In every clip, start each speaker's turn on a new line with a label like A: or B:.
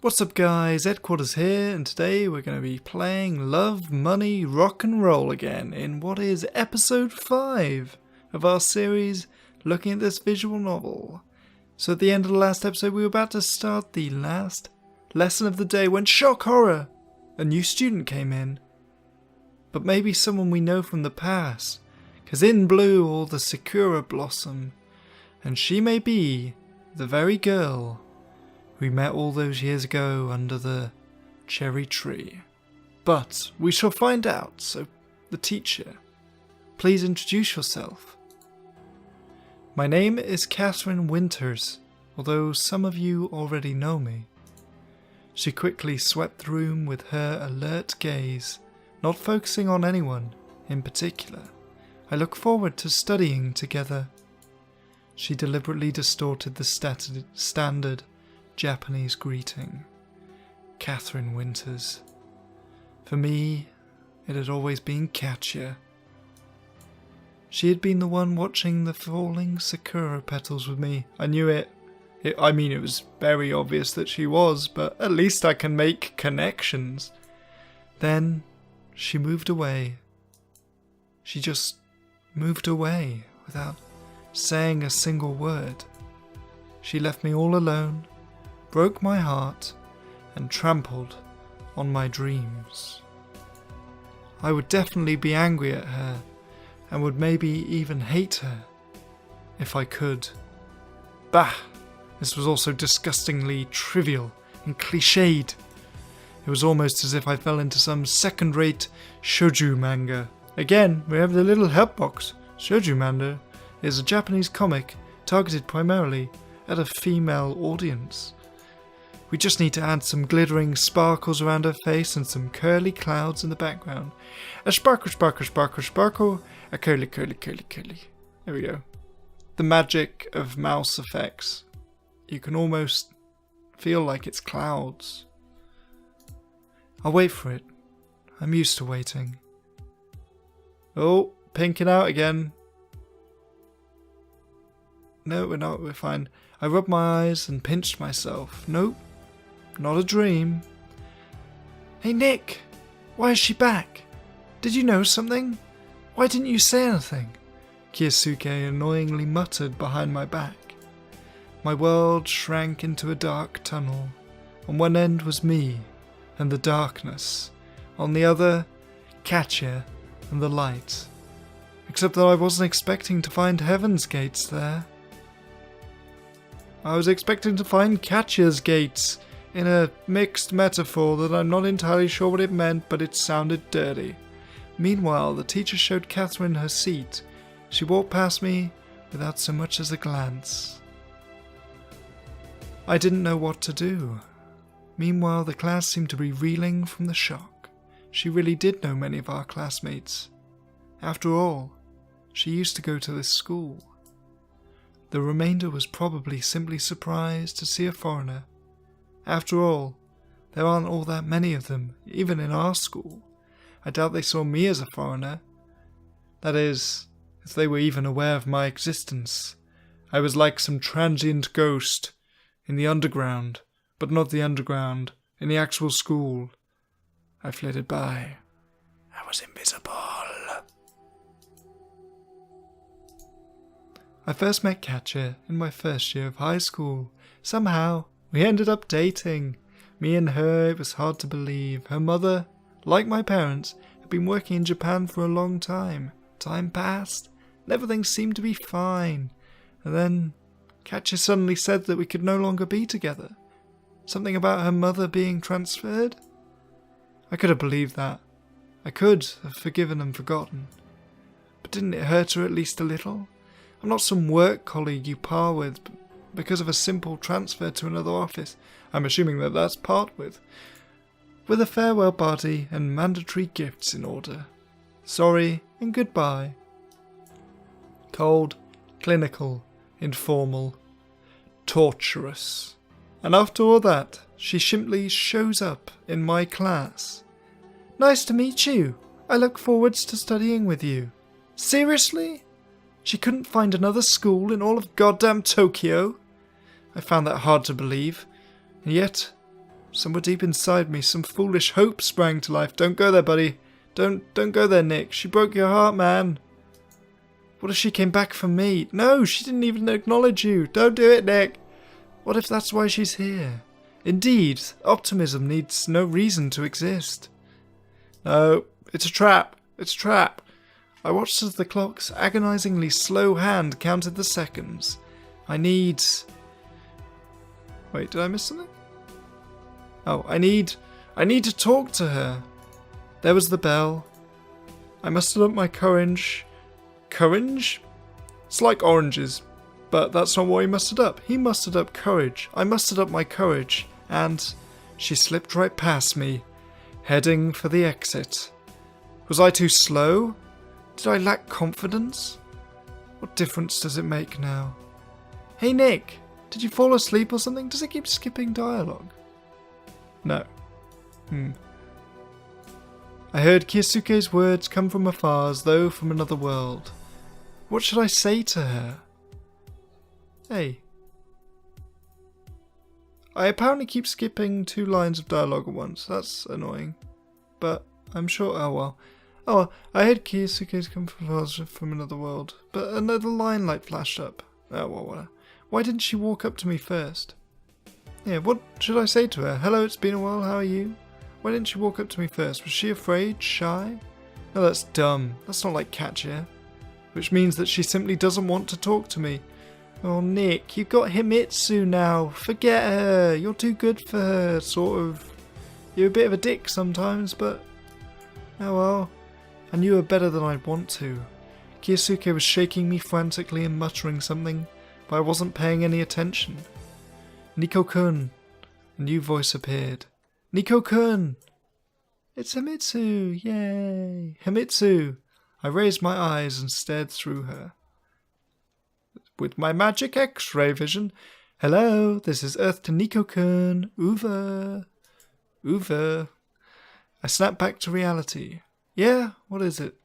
A: What's up guys, Headquarters here, and today we're going to be playing Love, Money, Rock and Roll again in what is episode 5 of our series looking at this visual novel. So at the end of the last episode we were about to start the last lesson of the day when, shock horror, a new student came in. But maybe someone we know from the past, because in blew all the Sakura blossom, and she may be the very girl we met all those years ago under the cherry tree. But we shall find out, so the teacher, please introduce yourself. My name is Catherine Winters, although some of you already know me. She quickly swept the room with her alert gaze, not focusing on anyone in particular. I look forward to studying together. She deliberately distorted the standard Japanese greeting. Catherine Winters. For me, it had always been Katya. She had been the one watching the falling Sakura petals with me. I knew it. It was very obvious that she was, but at least I can make connections. Then she moved away. She just moved away without saying a single word. She left me all alone, broke my heart, and trampled on my dreams. I would definitely be angry at her, and would maybe even hate her, if I could. Bah! This was also disgustingly trivial and cliched. It was almost as if I fell into some second-rate shoujo manga. Again, we have the little help box. Shoujo manga is a Japanese comic targeted primarily at a female audience. We just need to add some glittering sparkles around her face and some curly clouds in the background. A sparkle, sparkle, sparkle, sparkle. A curly, curly, curly, curly. There we go. The magic of mouse effects. You can almost feel like it's clouds. I'll wait for it. I'm used to waiting. Oh, pinking out again. No, we're not. We're fine. I rubbed my eyes and pinched myself. Nope. Not a dream. Hey Nick, why is she back? Did you know something? Why didn't you say anything? Kyosuke annoyingly muttered behind my back. My world shrank into a dark tunnel. On one end was me and the darkness. On the other, Katya and the light. Except that I wasn't expecting to find Heaven's Gates there. I was expecting to find Katya's Gates, in a mixed metaphor that I'm not entirely sure what it meant, but it sounded dirty. Meanwhile, the teacher showed Catherine her seat. She walked past me without so much as a glance. I didn't know what to do. Meanwhile, the class seemed to be reeling from the shock. She really did know many of our classmates. After all, she used to go to this school. The remainder was probably simply surprised to see a foreigner. After all, there aren't all that many of them, even in our school. I doubt they saw me as a foreigner. That is, if they were even aware of my existence. I was like some transient ghost in the underground, but not the underground, in the actual school. I flitted by. I was invisible. I first met Katya in my first year of high school. Somehow, we ended up dating. Me and her, it was hard to believe. Her mother, like my parents, had been working in Japan for a long time. Time passed, and everything seemed to be fine. And then, Katya suddenly said that we could no longer be together. Something about her mother being transferred? I could have believed that. I could have forgiven and forgotten. But didn't it hurt her at least a little? I'm not some work colleague you par with because of a simple transfer to another office. I'm assuming that that's part with a farewell party and mandatory gifts in order. Sorry and goodbye. Cold, clinical, informal, torturous. And after all that, she simply shows up in my class. Nice to meet you. I look forward to studying with you. Seriously? She couldn't find another school in all of goddamn Tokyo? I found that hard to believe, and yet Somewhere deep inside me, some foolish hope sprang to life. Don't go there, buddy. Don't go there, Nick. She broke your heart, man. What if she came back for me? No, she didn't even acknowledge you. Don't do it, Nick. What if that's why she's here? Indeed, optimism needs no reason to exist. No, it's a trap. It's a trap. I watched as the clock's agonizingly slow hand counted the seconds. I need... Wait, did I miss something? Oh, I need to talk to her. There was the bell. I mustered up my courage. Courage? It's like oranges, but that's not what he mustered up. He mustered up courage. I mustered up my courage, and she slipped right past me, heading for the exit. Was I too slow? Did I lack confidence? What difference does it make now? Hey Nick, did you fall asleep or something? Does it keep skipping dialogue? No. I heard Kyosuke's words come from afar as though from another world. What should I say to her? Hey. I apparently keep skipping 2 lines of dialogue at once. That's annoying. But I'm sure... Oh well. Oh, I heard Kyosuke's come from another world. But another line light flashed up. Oh well, whatever. Why didn't she walk up to me first? Yeah, what should I say to her? Hello, it's been a while, how are you? Why didn't she walk up to me first? Was she afraid? Shy? No, that's dumb. That's not like Katya. Which means that she simply doesn't want to talk to me. Oh, Nick, you've got Himitsu now. Forget her. You're too good for her, sort of. You're a bit of a dick sometimes, but... Oh well. I knew her better than I'd want to. Kyosuke was shaking me frantically and muttering something, but I wasn't paying any attention. Nico-kun. A new voice appeared. Nico-kun! It's Himitsu! Yay! Himitsu! I raised my eyes and stared through her. With my magic X-ray vision. Hello, this is Earth to Nico-kun. Over. Over. I snapped back to reality. Yeah, what is it?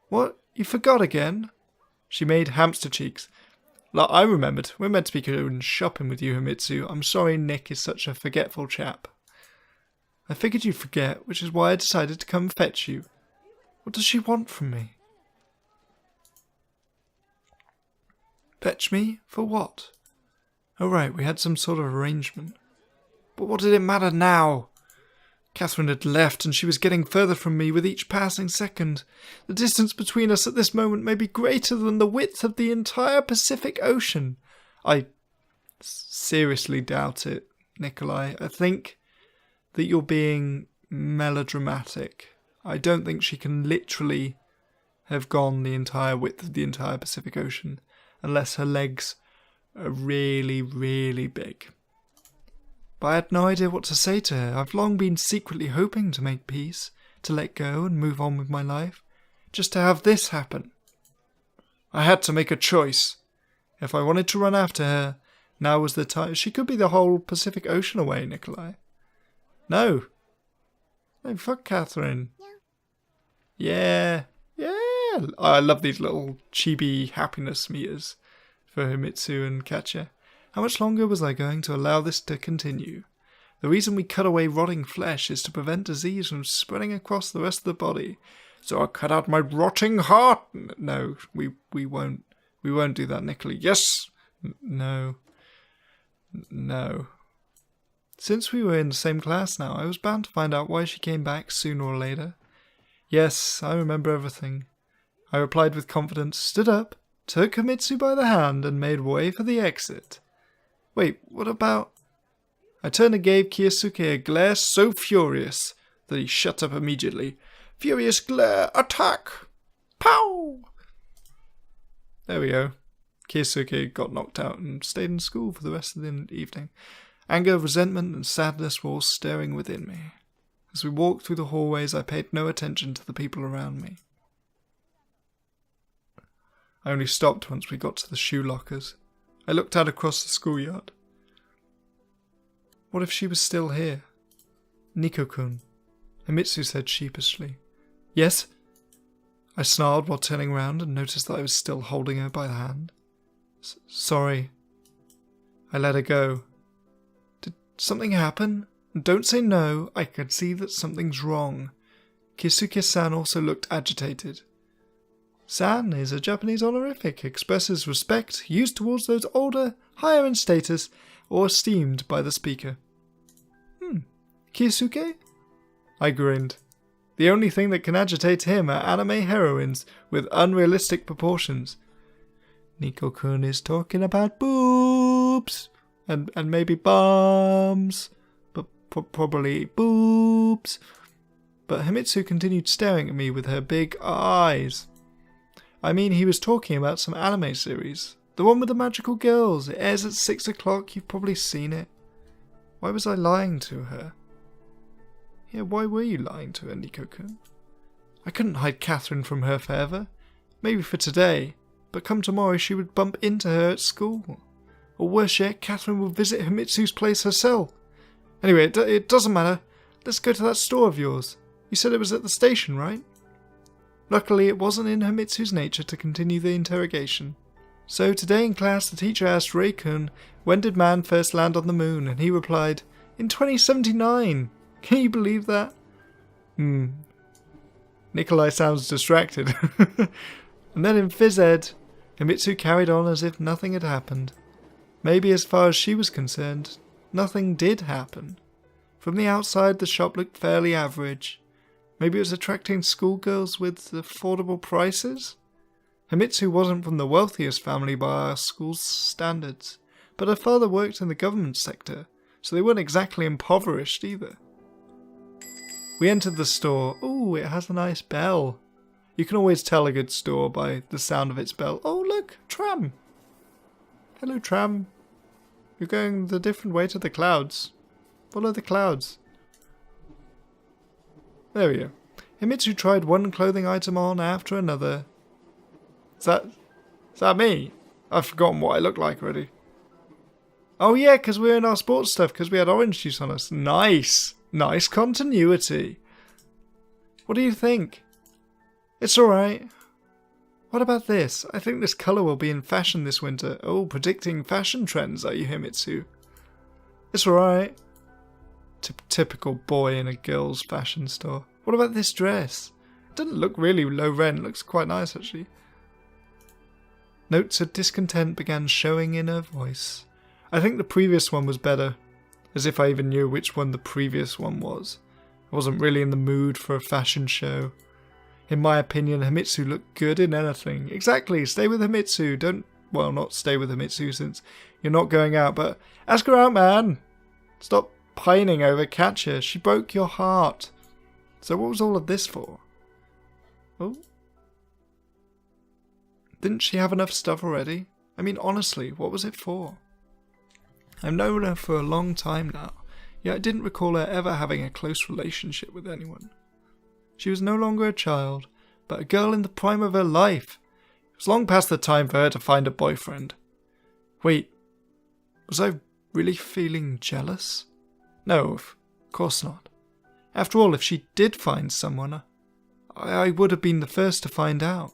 A: What? You forgot again? She made hamster cheeks. Like, I remembered. We're meant to be going shopping with you, Himitsu. I'm sorry Nick is such a forgetful chap. I figured you'd forget, which is why I decided to come fetch you. What does she want from me? Fetch me? For what? Oh right, we had some sort of arrangement. But what did it matter now? Catherine had left, and she was getting further from me with each passing second. The distance between us at this moment may be greater than the width of the entire Pacific Ocean. I seriously doubt it, Nikolai. I think that you're being melodramatic. I don't think she can literally have gone the entire width of the entire Pacific Ocean, unless her legs are really, really big. But I had no idea what to say to her. I've long been secretly hoping to make peace, to let go and move on with my life, just to have this happen. I had to make a choice. If I wanted to run after her, now was the time. She could be the whole Pacific Ocean away, Nikolai. No. No, fuck Catherine. Yeah. Yeah. I love these little chibi happiness meters for Himitsu and Katya. How much longer was I going to allow this to continue? The reason we cut away rotting flesh is to prevent disease from spreading across the rest of the body. So I'll cut out my rotting heart. No, we won't. We won't do that, Nikolai. Yes. No. No. Since we were in the same class now, I was bound to find out why she came back sooner or later. Yes, I remember everything. I replied with confidence, stood up, took Himitsu by the hand, and made way for the exit. Wait, what about... I turned and gave Kyosuke a glare so furious that he shut up immediately. Furious glare, attack! Pow! There we go. Kyosuke got knocked out and stayed in school for the rest of the evening. Anger, resentment, and sadness were all stirring within me. As we walked through the hallways, I paid no attention to the people around me. I only stopped once we got to the shoe lockers. I looked out across the schoolyard. What if she was still here? Nico-kun, Himitsu said sheepishly. Yes? I snarled while turning round and noticed that I was still holding her by the hand. Sorry. I let her go. Did something happen? Don't say no, I can see that something's wrong. Kisuke-san also looked agitated. San is a Japanese honorific, expresses respect used towards those older, higher in status, or esteemed by the speaker. Kisuke? I grinned. The only thing that can agitate him are anime heroines with unrealistic proportions. Nico-kun is talking about boobs, and maybe bums, but probably boobs. But Himitsu continued staring at me with her big eyes. I mean, he was talking about some anime series. The one with the magical girls. It airs at 6 o'clock. You've probably seen it. Why was I lying to her? Yeah, why were you lying to her, Nico-kun? I couldn't hide Catherine from her forever. Maybe for today, but come tomorrow she would bump into her at school. Or worse yet, Catherine will visit Himitsu's place herself. Anyway, it doesn't matter. Let's go to that store of yours. You said it was at the station, right? Luckily, it wasn't in Himitsu's nature to continue the interrogation. So today in class, the teacher asked Ray-kun, when did man first land on the moon? And he replied, in 2079. Can you believe that? Nikolai sounds distracted. And then in phys ed, Himitsu carried on as if nothing had happened. Maybe as far as she was concerned, nothing did happen. From the outside, the shop looked fairly average. Maybe it was attracting schoolgirls with affordable prices? Himitsu wasn't from the wealthiest family by our school's standards, but her father worked in the government sector, so they weren't exactly impoverished either. We entered the store. Ooh, it has a nice bell. You can always tell a good store by the sound of its bell. Oh, look, tram. Hello, tram. You're going the different way to the clouds. Follow the clouds. There we go. Himitsu tried one clothing item on after another. Is that me? I've forgotten what I look like already. Oh yeah, because we're in our sports stuff, because we had orange juice on us. Nice. Nice continuity. What do you think? It's alright. What about this? I think this colour will be in fashion this winter. Oh, predicting fashion trends, are you, Himitsu? It's alright. Typical boy in a girl's fashion store. What about this dress? It doesn't look really low rent. It looks quite nice, actually. Notes of discontent began showing in her voice. I think the previous one was better. As if I even knew which one the previous one was. I wasn't really in the mood for a fashion show. In my opinion, Himitsu looked good in anything. Exactly, stay with Himitsu. Well, not stay with Himitsu since you're not going out, but ask her out, man. Stop pining over Katya. She broke your heart. So what was all of this for? Oh? Didn't she have enough stuff already? I mean, honestly, what was it for? I've known her for a long time now, yet I didn't recall her ever having a close relationship with anyone. She was no longer a child, but a girl in the prime of her life. It was long past the time for her to find a boyfriend. Wait, was I really feeling jealous? No, of course not. After all, if she did find someone, I would have been the first to find out.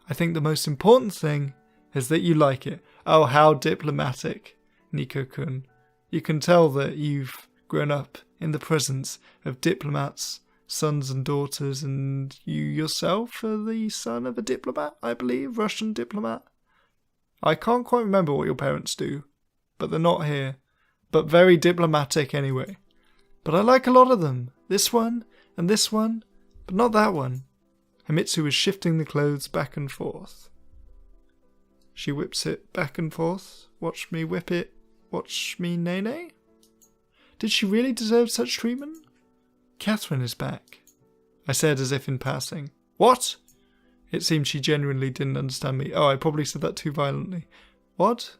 A: I think the most important thing is that you like it. Oh, how diplomatic, Nico-kun. You can tell that you've grown up in the presence of diplomats, sons and daughters, and you yourself are the son of a diplomat, I believe, Russian diplomat. I can't quite remember what your parents do, but they're not here. But very diplomatic anyway. But I like a lot of them. This one, and this one, but not that one. Himitsu was shifting the clothes back and forth. She whips it back and forth. Watch me whip it. Watch me nay-nay. Did she really deserve such treatment? Catherine is back, I said as if in passing. What? It seemed she genuinely didn't understand me. Oh, I probably said that too violently. What?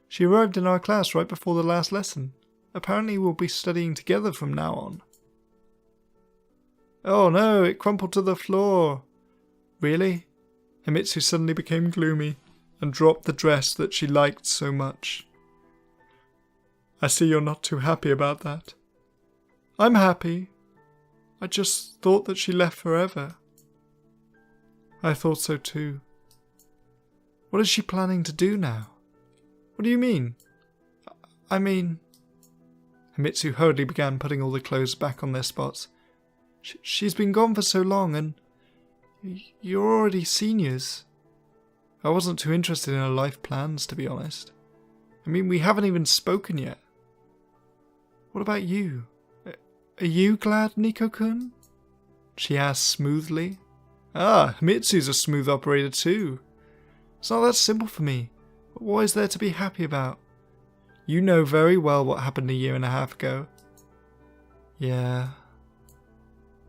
A: She arrived in our class right before the last lesson. Apparently we'll be studying together from now on. Oh no, it crumpled to the floor. Really? Himitsu suddenly became gloomy and dropped the dress that she liked so much. I see you're not too happy about that. I'm happy. I just thought that she left forever. I thought so too. What is she planning to do now? What do you mean? I mean... Himitsu hurriedly began putting all the clothes back on their spots. She's been gone for so long, and you're already seniors. I wasn't too interested in her life plans, to be honest. I mean, we haven't even spoken yet. What about you? Are you glad, Nico-kun? She asked smoothly. Ah, Himitsu's a smooth operator too. It's not that simple for me. But what is there to be happy about? You know very well what happened a year and a half ago. Yeah.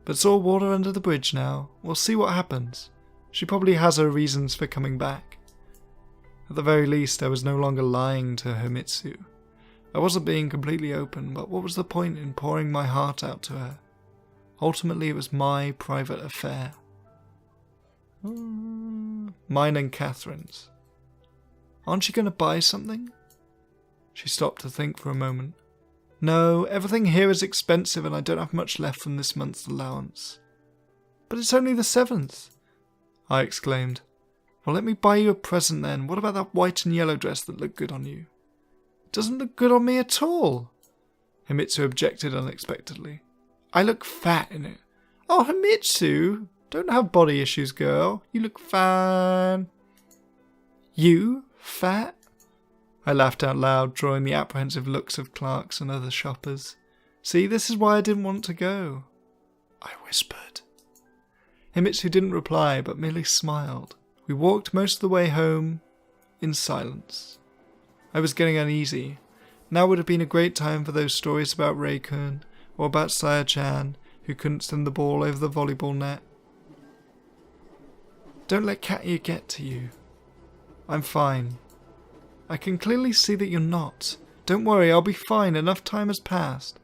A: But it's all water under the bridge now. We'll see what happens. She probably has her reasons for coming back. At the very least, I was no longer lying to Himitsu. I wasn't being completely open, but what was the point in pouring my heart out to her? Ultimately, it was my private affair. Mine and Catherine's. Aren't you going to buy something? She stopped to think for a moment. No, everything here is expensive and I don't have much left from this month's allowance. But it's only the 7th, I exclaimed. Well, let me buy you a present then. What about that white and yellow dress that looked good on you? It doesn't look good on me at all, Himitsu objected unexpectedly. I look fat in it. Oh, Himitsu, don't have body issues, girl. You look fine. You? Fat? I laughed out loud, drawing the apprehensive looks of clerks and other shoppers. See, this is why I didn't want to go, I whispered. Himitsu didn't reply, but merely smiled. We walked most of the way home in silence. I was getting uneasy. Now would have been a great time for those stories about Rei-kun, or about Saya-chan, who couldn't send the ball over the volleyball net. Don't let Katya get to you. I'm fine. I can clearly see that you're not. Don't worry, I'll be fine. Enough time has passed.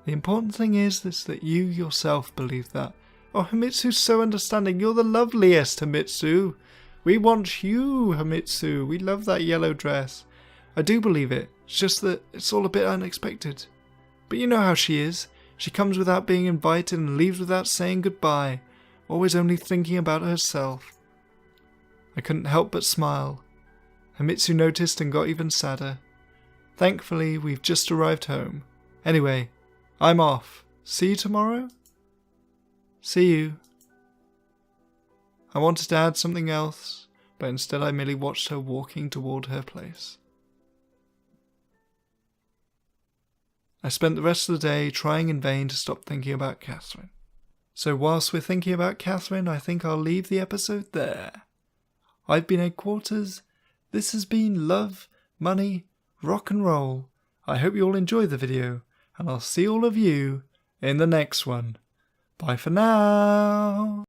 A: The important thing is that you yourself believe that. Oh, Himitsu's so understanding. You're the loveliest, Himitsu. We want you, Himitsu. We love that yellow dress. I do believe it. It's just that it's all a bit unexpected. But you know how she is. She comes without being invited and leaves without saying goodbye. Always only thinking about herself. I couldn't help but smile. Himitsu noticed and got even sadder. Thankfully, we've just arrived home. Anyway, I'm off. See you tomorrow? See you. I wanted to add something else, but instead I merely watched her walking toward her place. I spent the rest of the day trying in vain to stop thinking about Catherine. So whilst we're thinking about Catherine, I think I'll leave the episode there. I've been Headquarters. This has been Love, Money, Rock and Roll. I hope you all enjoyed the video, and I'll see all of you in the next one. Bye for now.